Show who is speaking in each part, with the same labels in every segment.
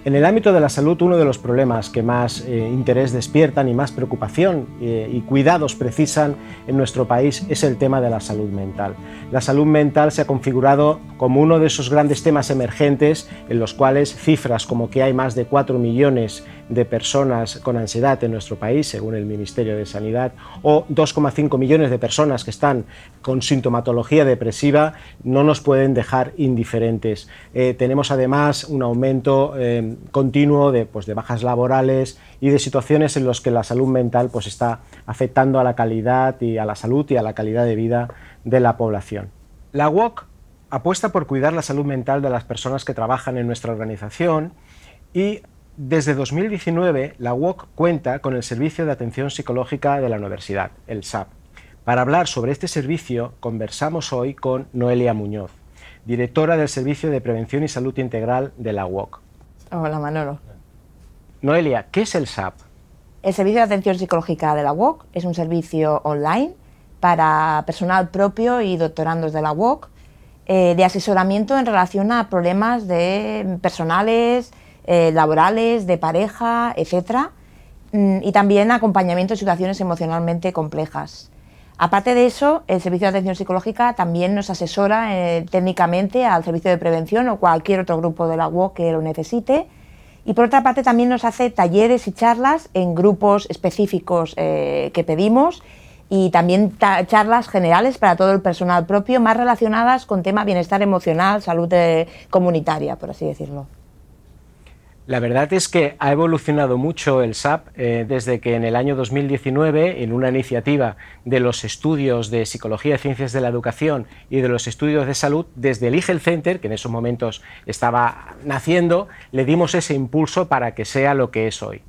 Speaker 1: En el ámbito de la salud, uno de los problemas que más interés despiertan y más preocupación y cuidados precisan en nuestro país es el tema de la salud mental. La salud mental se ha configurado como uno de esos grandes temas emergentes en los cuales cifras como que hay más de 4 millones de personas con ansiedad en nuestro país, según el Ministerio de Sanidad, o 2,5 millones de personas que están con sintomatología depresiva, no nos pueden dejar indiferentes. Tenemos además un aumento continuo de bajas laborales y de situaciones en las que la salud mental está afectando a la calidad y a la salud y a la calidad de vida de la población. La UOC apuesta por cuidar la salud mental de las personas que trabajan en nuestra organización y desde 2019 la UOC cuenta con el Servicio de Atención Psicológica de la Universidad, el SAP. Para hablar sobre este servicio conversamos hoy con Noelia Muñoz, directora del Servicio de Prevención y Salud Integral de la UOC.
Speaker 2: Hola Manolo.
Speaker 1: Noelia, ¿qué es el SAP?
Speaker 2: El Servicio de Atención Psicológica de la UOC es un servicio online para personal propio y doctorandos de la UOC de asesoramiento en relación a problemas personales, laborales, de pareja, etc. Y también acompañamiento en situaciones emocionalmente complejas. Aparte de eso, el Servicio de Atención Psicológica también nos asesora técnicamente al Servicio de Prevención o cualquier otro grupo de la UOC que lo necesite. Y por otra parte también nos hace talleres y charlas en grupos específicos que pedimos y también charlas generales para todo el personal propio, más relacionadas con temas bienestar emocional, salud comunitaria, por así decirlo.
Speaker 1: La verdad es que ha evolucionado mucho el SAP desde que en el año 2019, en una iniciativa de los estudios de Psicología y Ciencias de la Educación y de los estudios de salud, desde el eHealth Center, que en esos momentos estaba naciendo, le dimos ese impulso para que sea lo que es hoy.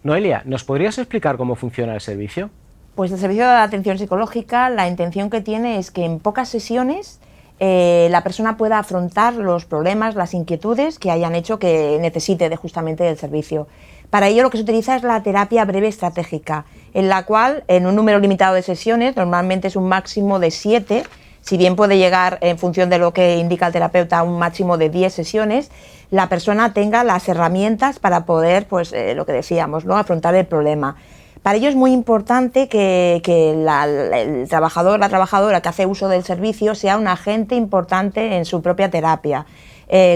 Speaker 1: Noelia, ¿nos podrías explicar cómo funciona el servicio?
Speaker 2: Pues el Servicio de Atención Psicológica, la intención que tiene es que en pocas sesiones la persona pueda afrontar los problemas, las inquietudes que hayan hecho que necesite justamente del servicio. Para ello lo que se utiliza es la terapia breve estratégica, en la cual en un número limitado de sesiones, normalmente es un máximo de 7, si bien puede llegar en función de lo que indica el terapeuta a un máximo de 10 sesiones, la persona tenga las herramientas para poder, lo que decíamos, ¿no?, afrontar el problema. Para ello es muy importante que el trabajador, la trabajadora que hace uso del servicio sea un agente importante en su propia terapia,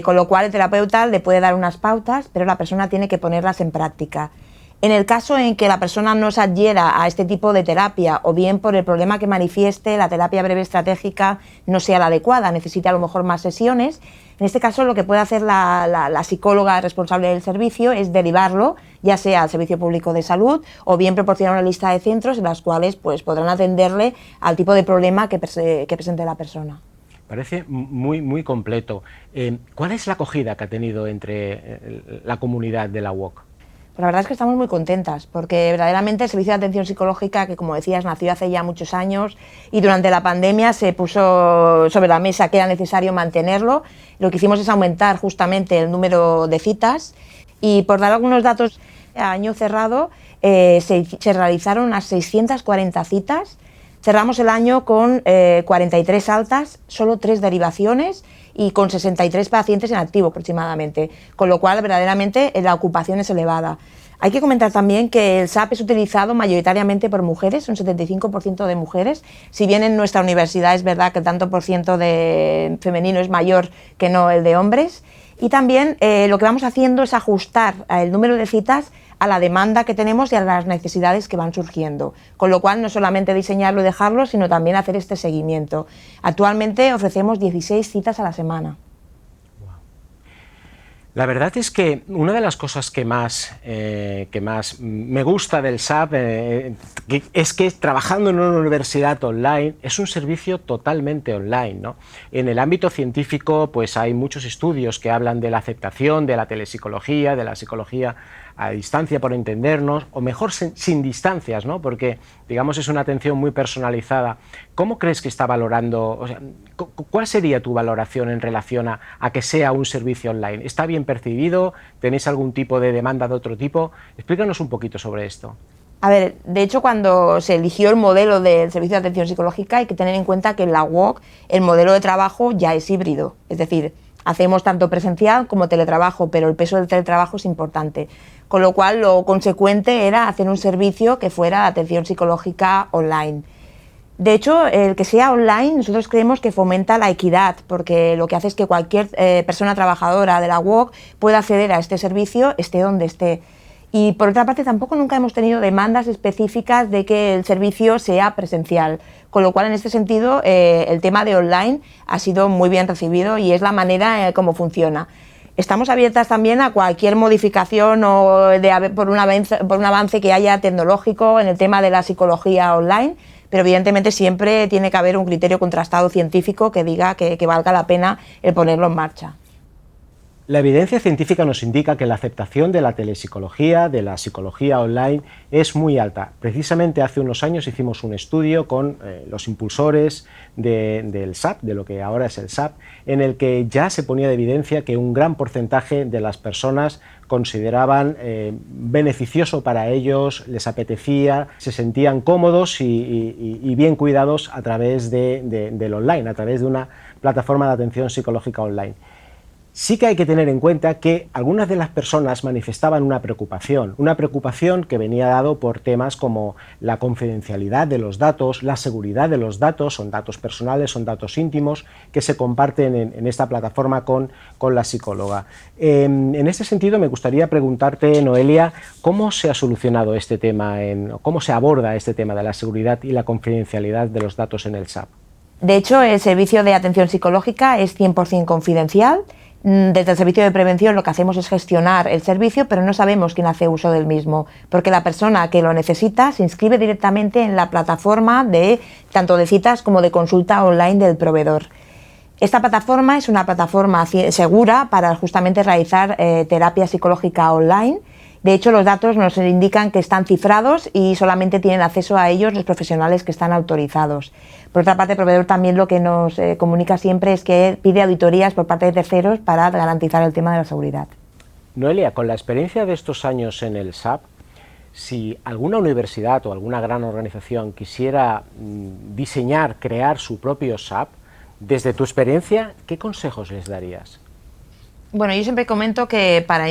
Speaker 2: con lo cual el terapeuta le puede dar unas pautas, pero la persona tiene que ponerlas en práctica. En el caso en que la persona no se adhiera a este tipo de terapia o bien por el problema que manifieste, la terapia breve estratégica no sea la adecuada, necesite a lo mejor más sesiones, en este caso lo que puede hacer la psicóloga responsable del servicio es derivarlo, ya sea al Servicio Público de Salud o bien proporcionar una lista de centros en las cuales podrán atenderle al tipo de problema que presente la persona.
Speaker 1: Parece muy completo. ¿Cuál es la acogida que ha tenido entre la comunidad de la UOC?
Speaker 2: Pues la verdad es que estamos muy contentas, porque verdaderamente el Servicio de Atención Psicológica, que como decías nació hace ya muchos años y durante la pandemia se puso sobre la mesa que era necesario mantenerlo, lo que hicimos es aumentar justamente el número de citas y por dar algunos datos, a año cerrado se realizaron unas 640 citas, cerramos el año con 43 altas, solo 3 derivaciones y con 63 pacientes en activo aproximadamente, con lo cual verdaderamente la ocupación es elevada. Hay que comentar también que el SAP es utilizado mayoritariamente por mujeres, un 75% de mujeres, si bien en nuestra universidad es verdad que el tanto por ciento de femenino es mayor que no el de hombres, y también lo que vamos haciendo es ajustar el número de citas a la demanda que tenemos y a las necesidades que van surgiendo, con lo cual no solamente diseñarlo y dejarlo, sino también hacer este seguimiento. Actualmente ofrecemos 16 citas a la semana.
Speaker 1: La verdad es que una de las cosas que más me gusta del SAP es que trabajando en una universidad online es un servicio totalmente online, ¿no? En el ámbito científico pues hay muchos estudios que hablan de la aceptación de la telepsicología, de la psicología a distancia por entendernos, o mejor sin distancias, ¿no? Porque digamos es una atención muy personalizada. ¿Cómo crees que está valorando, cuál sería tu valoración en relación a que sea un servicio online? ¿Está bien percibido? ¿Tenéis algún tipo de demanda de otro tipo? Explícanos un poquito sobre esto.
Speaker 2: A ver, de hecho, cuando se eligió el modelo del servicio de atención psicológica, hay que tener en cuenta que en la UOC el modelo de trabajo ya es híbrido, es decir, hacemos tanto presencial como teletrabajo, pero el peso del teletrabajo es importante, con lo cual lo consecuente era hacer un servicio que fuera de atención psicológica online. De hecho, el que sea online, nosotros creemos que fomenta la equidad, porque lo que hace es que cualquier persona trabajadora de la UOC pueda acceder a este servicio, esté donde esté. Y por otra parte, tampoco nunca hemos tenido demandas específicas de que el servicio sea presencial, con lo cual en este sentido el tema de online ha sido muy bien recibido y es la manera como funciona. Estamos abiertas también a cualquier modificación o por un avance que haya tecnológico en el tema de la psicología online, pero evidentemente siempre tiene que haber un criterio contrastado científico que diga que valga la pena el ponerlo en marcha.
Speaker 1: La evidencia científica nos indica que la aceptación de la telepsicología, de la psicología online, es muy alta. Precisamente hace unos años hicimos un estudio con los impulsores del SAP, de lo que ahora es el SAP, en el que ya se ponía de evidencia que un gran porcentaje de las personas consideraban beneficioso para ellos, les apetecía, se sentían cómodos y bien cuidados a través del online, a través de una plataforma de atención psicológica online. Sí que hay que tener en cuenta que algunas de las personas manifestaban una preocupación que venía dado por temas como la confidencialidad de los datos, la seguridad de los datos, son datos personales, son datos íntimos que se comparten en esta plataforma con la psicóloga. En este sentido me gustaría preguntarte, Noelia, ¿cómo se ha solucionado este tema, cómo se aborda este tema de la seguridad y la confidencialidad de los datos en el SAP?
Speaker 2: De hecho, el servicio de atención psicológica es 100% confidencial. Desde el servicio de prevención lo que hacemos es gestionar el servicio, pero no sabemos quién hace uso del mismo, porque la persona que lo necesita se inscribe directamente en la plataforma tanto de citas como de consulta online del proveedor. Esta plataforma es una plataforma segura para justamente realizar terapia psicológica online. De hecho, los datos nos indican que están cifrados y solamente tienen acceso a ellos los profesionales que están autorizados. Por otra parte, el proveedor también lo que nos comunica siempre es que pide auditorías por parte de terceros para garantizar el tema de la seguridad.
Speaker 1: Noelia, con la experiencia de estos años en el SAP, si alguna universidad o alguna gran organización quisiera diseñar, crear su propio SAP, desde tu experiencia, ¿qué consejos les darías?
Speaker 2: Bueno, yo siempre comento que para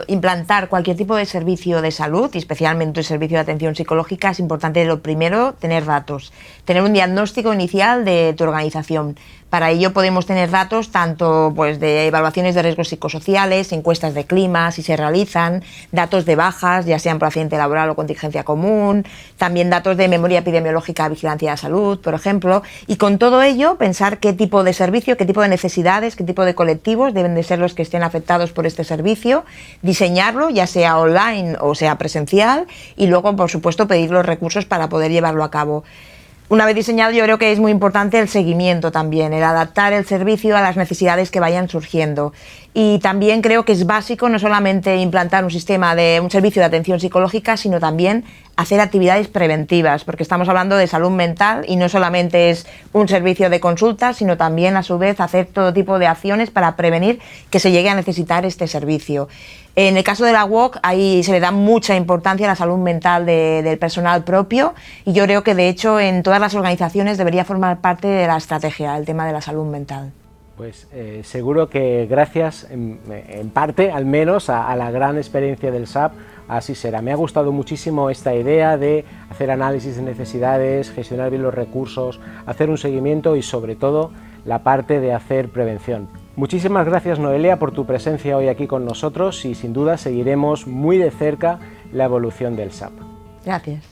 Speaker 2: implantar cualquier tipo de servicio de salud, y especialmente el servicio de atención psicológica, es importante lo primero tener datos, tener un diagnóstico inicial de tu organización. Para ello podemos tener datos tanto de evaluaciones de riesgos psicosociales, encuestas de clima, si se realizan, datos de bajas, ya sean por accidente laboral o contingencia común, también datos de memoria epidemiológica, vigilancia de la salud, por ejemplo, y con todo ello pensar qué tipo de servicio, qué tipo de necesidades, qué tipo de colectivos deben de ser los que estén afectados por este servicio, diseñarlo, ya sea online o sea presencial, y luego, por supuesto, pedir los recursos para poder llevarlo a cabo. Una vez diseñado, yo creo que es muy importante el seguimiento también, el adaptar el servicio a las necesidades que vayan surgiendo. Y también creo que es básico no solamente implantar un servicio de atención psicológica, sino también hacer actividades preventivas, porque estamos hablando de salud mental y no solamente es un servicio de consulta, sino también a su vez hacer todo tipo de acciones para prevenir que se llegue a necesitar este servicio. En el caso de la UOC, ahí se le da mucha importancia a la salud mental del personal propio y yo creo que de hecho en todas las organizaciones debería formar parte de la estrategia el tema de la salud mental.
Speaker 1: Pues seguro que gracias en parte al menos a la gran experiencia del SAP así será. Me ha gustado muchísimo esta idea de hacer análisis de necesidades, gestionar bien los recursos, hacer un seguimiento y sobre todo la parte de hacer prevención. Muchísimas gracias, Noelia, por tu presencia hoy aquí con nosotros y sin duda seguiremos muy de cerca la evolución del SAP.
Speaker 2: Gracias.